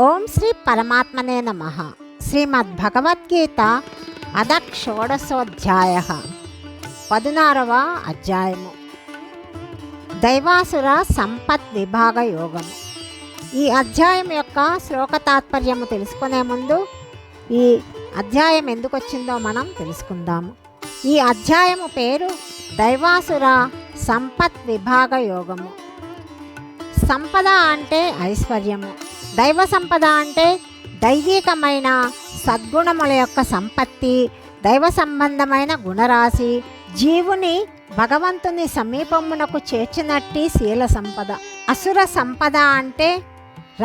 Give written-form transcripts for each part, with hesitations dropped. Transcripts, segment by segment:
ఓం శ్రీ పరమాత్మనే నమః. శ్రీమద్భగవద్గీత అద షోడశోధ్యాయ 16వ అధ్యాయము దైవాసుర సంపత్ విభాగ యోగము. ఈ అధ్యాయం యొక్క శ్లోక తాత్పర్యము తెలుసుకునే ముందు ఈ అధ్యాయం ఎందుకు వచ్చిందో మనం తెలుసుకుందాము. ఈ అధ్యాయము పేరు దైవాసుర సంపత్ విభాగ యోగము. సంపద అంటే ఐశ్వర్యము, దైవ సంపద అంటే దైవికమైన సద్గుణముల యొక్క సంపత్తి, దైవ సంబంధమైన గుణరాశి, జీవుని భగవంతుని సమీపమునకు చేర్చినట్టి శీల సంపద. అసుర సంపద అంటే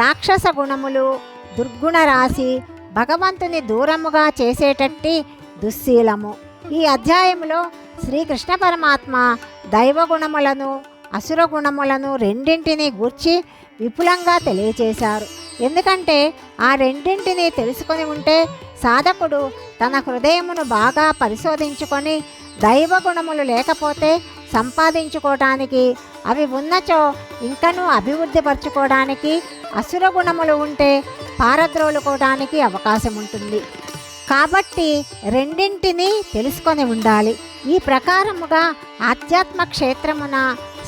రాక్షస గుణములు, దుర్గుణ రాశి, భగవంతుని దూరముగా చేసేటట్టి దుశ్శీలము. ఈ అధ్యాయంలో శ్రీకృష్ణ పరమాత్మ దైవ గుణములను అసుర గుణములను రెండింటినీ గూర్చి విపులంగా తెలియచేశారు. ఎందుకంటే ఆ రెండింటినీ తెలుసుకొని ఉంటే సాధకుడు తన హృదయమును బాగా పరిశోధించుకొని దైవ గుణములు లేకపోతే సంపాదించుకోవటానికి, అవి ఉన్నచో ఇంకనూ అభివృద్ధిపరచుకోవడానికి, అసుర గుణములు ఉంటే పారద్రోలుకోవడానికి అవకాశం ఉంటుంది. కాబట్టి రెండింటినీ తెలుసుకొని ఉండాలి. ఈ ప్రకారముగా ఆధ్యాత్మ క్షేత్రమున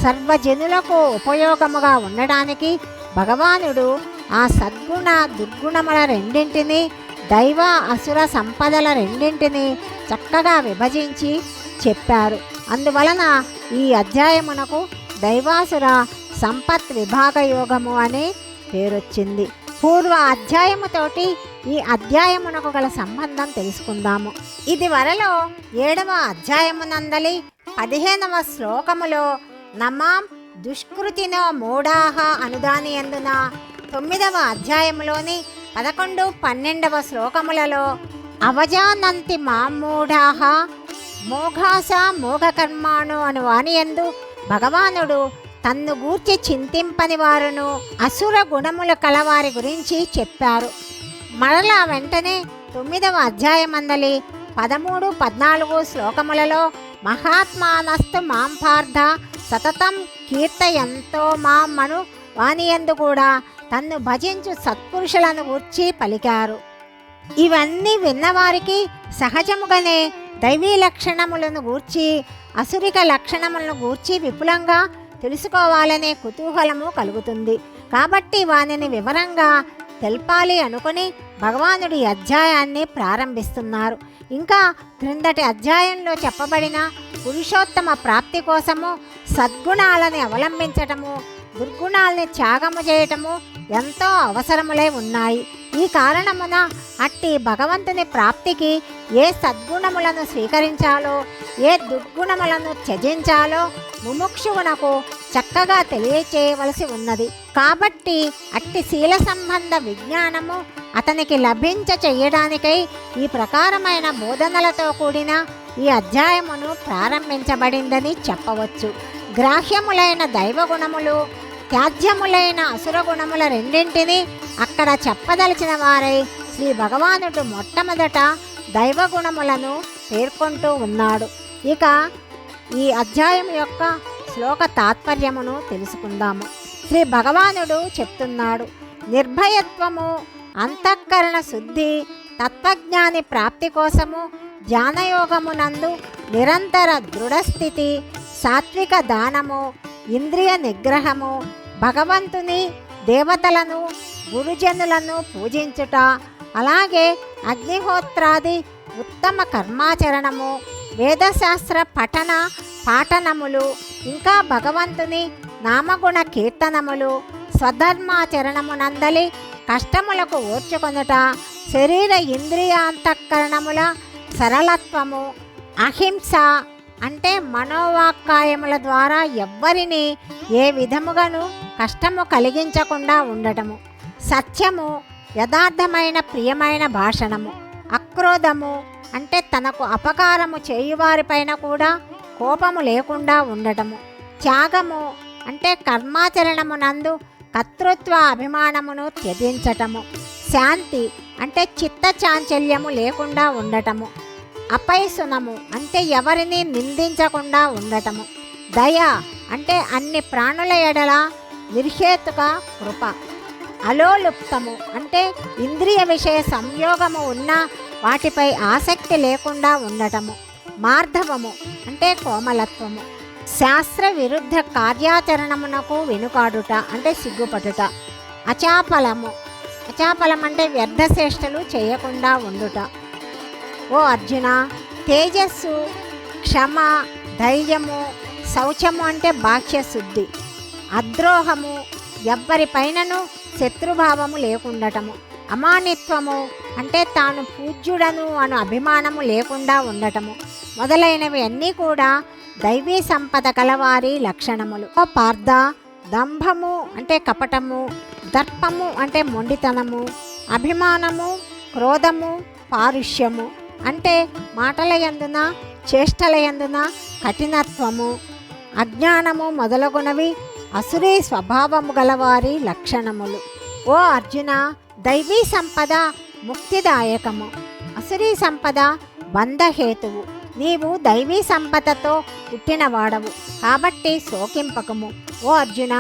సర్వజనులకు ఉపయోగముగా ఉండడానికి భగవానుడు ఆ సద్గుణ దుర్గుణముల రెండింటినీ, దైవ అసుర సంపదల రెండింటినీ చక్కగా విభజించి చెప్పారు. అందువలన ఈ అధ్యాయమునకు దైవాసుర సంపత్ విభాగ యోగము అని పేరొచ్చింది. పూర్వ అధ్యాయముతోటి ఈ అధ్యాయమునకు గల సంబంధం తెలుసుకుందాము. ఇది వరలో 7వ అధ్యాయమునందలి 15వ శ్లోకములో నమాం దుష్కృతినో మూఢాహ అనుదాని అందున, 9వ అధ్యాయములోని 11, 12వ శ్లోకములలో అవజానంతి మామూఢాహ మోఘాస మోఘకర్మాణు అను వాని యందు భగవానుడు తన్ను గూర్చి చింతింపని వారును అసుర గుణముల కలవారి గురించి చెప్పారు. మరలా వెంటనే 9వ అధ్యాయమందలి 13, 14 శ్లోకములలో మహాత్మానస్తు మాం పార్థ సతతం కీర్తయంతో మామను వానియందు కూడా తన్ను భజించు సత్పురుషులను గూర్చి పలికారు. ఇవన్నీ విన్నవారికి సహజముగానే దైవీ లక్షణములను గూర్చి అసురిక లక్షణములను గూర్చి విపులంగా తెలుసుకోవాలనే కుతూహలము కలుగుతుంది. కాబట్టి వానిని వివరంగా తెల్పాలి అనుకుని భగవానుడి అధ్యాయాన్ని ప్రారంభిస్తున్నారు. ఇంకా క్రిందటి అధ్యాయంలో చెప్పబడిన పురుషోత్తమ ప్రాప్తి కోసము సద్గుణాలని అవలంబించటము, దుర్గుణాలని త్యాగము చేయటము ఎంతో అవసరములై ఉన్నాయి. ఈ కారణమున అట్టి భగవంతుని ప్రాప్తికి ఏ సద్గుణములను స్వీకరించాలో, ఏ దుర్గుణములను త్యజించాలో ముముక్షువునకు చక్కగా తెలియచేయవలసి ఉన్నది. కాబట్టి అట్టి శీల సంబంధ విజ్ఞానము అతనికి లభించ చెయ్యడానికై ఈ ప్రకారమైన బోధనలతో కూడిన ఈ అధ్యాయమును ప్రారంభించబడిందని చెప్పవచ్చు. గ్రాహ్యములైన దైవ గుణములు, త్యాజ్యములైన అసుర గుణముల రెండింటినీ అక్కడ చెప్పదలిచిన వారై శ్రీ భగవానుడు మొట్టమొదట దైవ గుణములను పేర్కొంటూ ఉన్నాడు. ఇక ఈ అధ్యాయం యొక్క శ్లోక తాత్పర్యమును తెలుసుకుందాము. శ్రీ భగవానుడు చెప్తున్నాడు, నిర్భయత్వము, అంతఃకరణ శుద్ధి, తత్వజ్ఞాని ప్రాప్తి కోసము ధ్యానయోగమునందు నిరంతర దృఢస్థితి, సాత్విక దానము, ఇంద్రియ నిగ్రహము, భగవంతుని, దేవతలను, గురుజనులను పూజించుట, అలాగే అగ్నిహోత్రాది ఉత్తమ కర్మాచరణము, వేదశాస్త్ర పఠన పాఠనములు, ఇంకా భగవంతుని నామగుణ కీర్తనములు, స్వధర్మాచరణమునందలి కష్టములకు ఓర్చుకొనుట, శరీర ఇంద్రియాంతఃకరణముల సరళత్వము, అహింస అంటే మనోవాక్కాయముల ద్వారా ఎవ్వరిని ఏ విధముగాను కష్టము కలిగించకుండా ఉండటము, సత్యము, యథార్థమైన ప్రియమైన భాషణము, అక్రోధము అంటే తనకు అపకారము చేయువారిపైన కూడా కోపము లేకుండా ఉండటము, త్యాగము అంటే కర్మాచరణమునందు కర్తృత్వ అభిమానమును త్యజించటము, శాంతి అంటే చిత్త చాంచల్యము లేకుండా ఉండటము, అపైసునము అంటే ఎవరిని నిందించకుండా ఉండటము, దయ అంటే అన్ని ప్రాణుల ఎడల నిర్హేతుక కృప, అలోలుప్తము అంటే ఇంద్రియ విషయ సంయోగము ఉన్న వాటిపై ఆసక్తి లేకుండా ఉండటము. మార్ధవము అంటే కోమలత్వము. శాస్త్ర విరుద్ధ కార్యాచరణమునకు వెనుకాడుట అంటే సిగ్గుపడుట. అచాపలము, అచాపలం అంటే వ్యర్థశ్రేష్టలు చేయకుండా ఉండుట. ఓ అర్జున, తేజస్సు, క్షమ, ధైర్యము, శౌచము అంటే బాహ్య శుద్ధి, అద్రోహము, ఎవ్వరిపైనను శత్రుభావము లేకుండటము, అమానిత్వము అంటే తాను పూజ్యుడను అను అభిమానము లేకుండా ఉండటము మొదలైనవి అన్నీ కూడా దైవీ సంపద కలవారి లక్షణములు. ఓ పార్థ, దంభము అంటే కపటము, దర్పము అంటే మొండితనము, అభిమానము, క్రోధము, పారుష్యము అంటే మాటల యందున చేష్టల యందున కఠినత్వము, అజ్ఞానము మొదలగునవి అసురీ స్వభావము గలవారి లక్షణములు. ఓ అర్జున, దైవీ సంపద ముక్తిదాయకము, అసురీ సంపద బంధహేతువు. నీవు దైవీ సంపదతో పుట్టినవాడవు కాబట్టి శోకింపకము. ఓ అర్జున,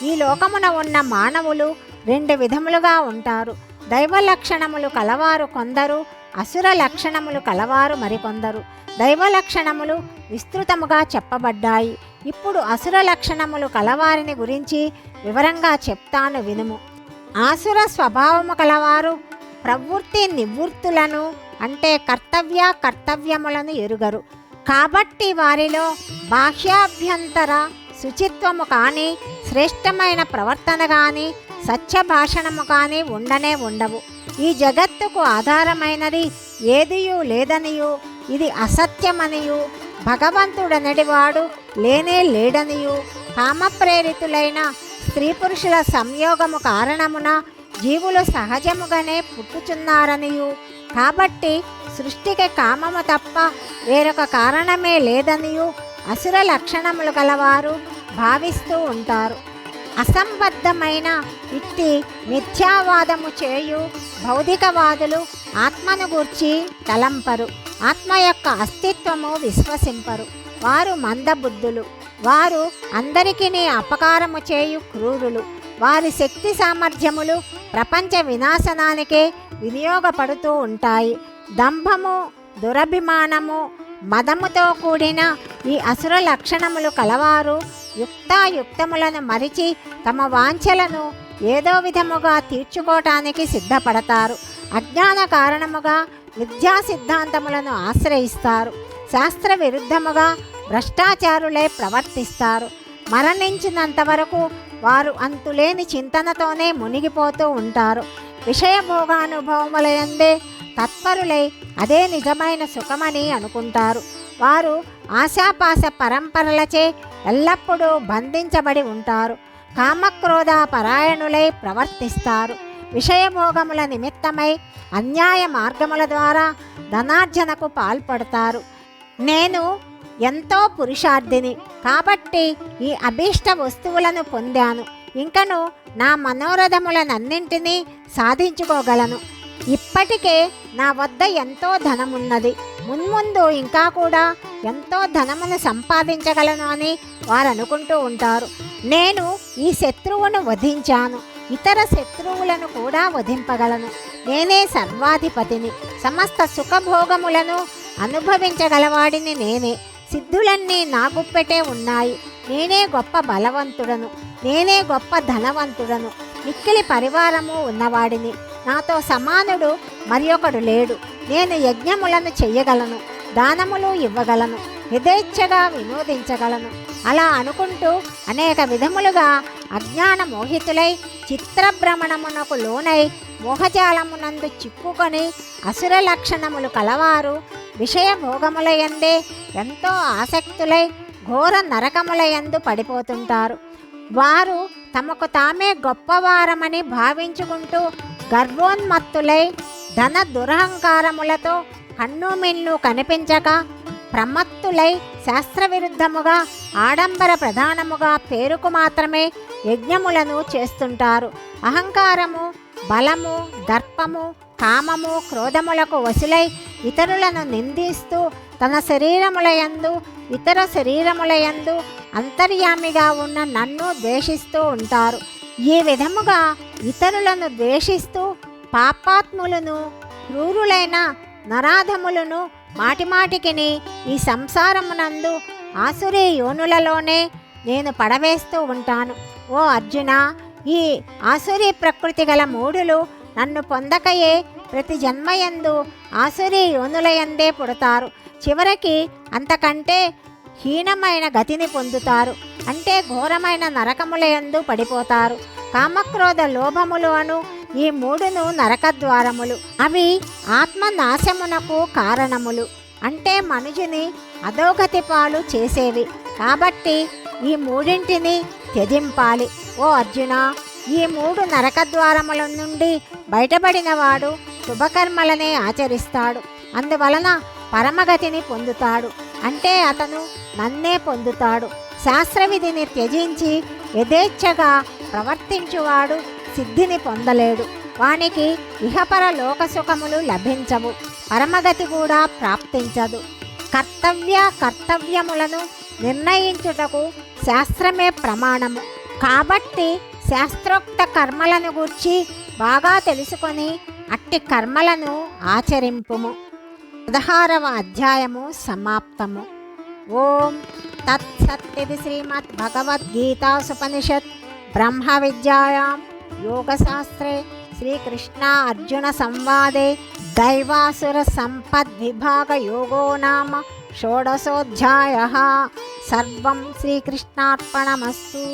ఈ లోకమున ఉన్న మానవులు రెండు విధములుగా ఉంటారు. దైవ లక్షణములు కలవారు కొందరు, అసుర లక్షణములు కలవారు మరికొందరు. దైవ లక్షణములు విస్తృతముగా చెప్పబడ్డాయి. ఇప్పుడు అసుర లక్షణములు కలవారిని గురించి వివరంగా చెప్తాను వినుము. ఆసుర స్వభావము కలవారు ప్రవృత్తి నివృత్తులను అంటే కర్తవ్యములను ఎరుగరు. కాబట్టి వారిలో బాహ్యాభ్యంతర శుచిత్వము కానీ, శ్రేష్టమైన ప్రవర్తన కానీ, సత్యభాషణము కానీ ఉండవు. ఈ జగత్తుకు ఆధారమైనది ఏదియూ లేదనియు, ఇది అసత్యమనియు, భగవంతుడనడివాడు లేనే లేడనియు, కామప్రేరితులైన స్త్రీ పురుషుల సంయోగము కారణమున జీవులు సహజముగానే పుట్టుచున్నారనియు, కాబట్టి సృష్టికి కామము తప్ప వేరొక కారణమే లేదనియు అసుర లక్షణములు గలవారు భావిస్తూ ఉంటారు. అసంబద్ధమైన ఇట్టి మిథ్యావాదము చేయు భౌతికవాదులు ఆత్మను గూర్చి తలంపరు, ఆత్మ యొక్క అస్తిత్వము విశ్వసింపరు. వారు మందబుద్ధులు, వారు అందరికీ అపకారము చేయు క్రూరులు. వారి శక్తి సామర్థ్యములు ప్రపంచ వినాశనానికే వినియోగపడుతూ ఉంటాయి. దంభము, దురభిమానము, మదముతో కూడిన ఈ అసుర లక్షణములు కలవారు యుక్తాయుక్తములను మరిచి తమ వాంఛలను ఏదో విధముగా తీర్చుకోవటానికి సిద్ధపడతారు. అజ్ఞాన కారణముగా మిథ్యా సిద్ధాంతములను ఆశ్రయిస్తారు. శాస్త్ర విరుద్ధముగా భ్రష్టాచారులై ప్రవర్తిస్తారు. మరణించినంత వరకు వారు అంతులేని చింతనతోనే మునిగిపోతూ ఉంటారు. విషయభోగానుభవములయందే తత్పరులై అదే నిజమైన సుఖమని అనుకుంటారు. వారు ఆశాపాశ పరంపరలచే ఎల్లప్పుడూ బంధించబడి ఉంటారు. కామక్రోధ పరాయణులై ప్రవర్తిస్తారు. విషయభోగముల నిమిత్తమై అన్యాయ మార్గముల ద్వారా ధనార్జనకు పాల్పడతారు. నేను ఎంతో పురుషార్థిని కాబట్టి ఈ అభీష్ట వస్తువులను పొందాను. ఇంకను నా మనోరథములనన్నింటినీ సాధించుకోగలను. ఇప్పటికే నా వద్ద ఎంతో ధనమున్నది, మున్ముందు ఇంకా కూడా ఎంతో ధనమును సంపాదించగలను అని వారు అనుకుంటూ ఉంటారు. నేను ఈ శత్రువును వధించాను, ఇతర శత్రువులను కూడా వధింపగలను. నేనే సర్వాధిపతిని, సమస్త సుఖభోగములను అనుభవించగలవాడిని నేనే. సిద్ధులన్నీ నా గుప్పెటే ఉన్నాయి. నేనే గొప్ప బలవంతుడను, నేనే గొప్ప ధనవంతుడను, మిక్కిలి పరివారము ఉన్నవాడిని. నాతో సమానుడు మరి ఒకడు లేడు. నేను యజ్ఞములను చెయ్యగలను, దానములు ఇవ్వగలను, యథేచ్ఛగా వినోదించగలను. అలా అనుకుంటూ అనేక విధములుగా అజ్ఞాన మోహితులై చిత్రభ్రమణమునకు లోనై మోహజాలమునందు చిక్కుకొని అసుర లక్షణములు కలవారు విషయభోగములయందే ఎంతో ఆసక్తులై ఘోర నరకములయందు పడిపోతుంటారు. వారు తమకు తామే గొప్పవారమని భావించుకుంటూ గర్వోన్మత్తులై ధన దురహంకారములతో కన్నుమిన్ను కనిపించక ప్రమత్తులై శాస్త్రవిరుద్ధముగా ఆడంబర ప్రధానముగా పేరుకు మాత్రమే యజ్ఞములను చేస్తుంటారు. అహంకారము, బలము, దర్పము, కామము, క్రోధములకు వశులై ఇతరులను నిందిస్తూ తన శరీరములయందు ఇతర శరీరములయందు అంతర్యామిగా ఉన్న నన్ను ద్వేషిస్తూ ఉంటారు. ఈ విధముగా ఇతరులను ద్వేషిస్తూ పాపాత్ములను క్రూరులైన నరాధములను మాటిమాటికిని ఈ సంసారమునందు ఆసురీ యోనులలోనే నేను పడవేస్తూ ఉంటాను. ఓ అర్జున, ఈ ఆసురీ ప్రకృతి గల మూఢులు నన్ను పొందకయే ప్రతి జన్మయందు ఆసురీ యోనులయందే పుడతారు. చివరికి అంతకంటే హీనమైన గతిని పొందుతారు. అంటే ఘోరమైన నరకములయందు పడిపోతారు. కామక్రోధ లోభములు అను ఈ మూడును నరకద్వారములు. అవి ఆత్మనాశమునకు కారణములు. అంటే మనుజుని అధోగతి పాలు చేసేవి. కాబట్టి ఈ మూడింటిని త్యజింపాలి. ఓ అర్జున, ఈ మూడు నరకద్వారముల నుండి బయటపడిన వాడు శుభకర్మలనే ఆచరిస్తాడు. అందువలన పరమగతిని పొందుతాడు. అంటే అతను నన్నే పొందుతాడు. శాస్త్రవిధిని త్యజించి యథేచ్ఛగా ప్రవర్తించువాడు సిద్ధిని పొందలేడు. వానికి ఇహపర లోకసుఖములు లభించవు, పరమగతి కూడా ప్రాప్తించదు. కర్తవ్యములను నిర్ణయించుటకు శాస్త్రమే ప్రమాణము. కాబట్టి శాస్త్రోక్త కర్మలను గూర్చి బాగా తెలుసుకొని అట్టి కర్మలను ఆచరింపుము. 16వ అధ్యాయము సమాప్తము. ఓం తత్సత్యది శ్రీమద్భగవద్గీతాసుపనిషత్ బ్రహ్మ విద్యాయాం యోగశాస్త్రే శ్రీకృష్ణ అర్జున సంవాదే దైవాసుర సంపద్విభాగ యోగో నామ షోడశోధ్యాయః. సర్వం శ్రీకృష్ణార్పణమస్తు.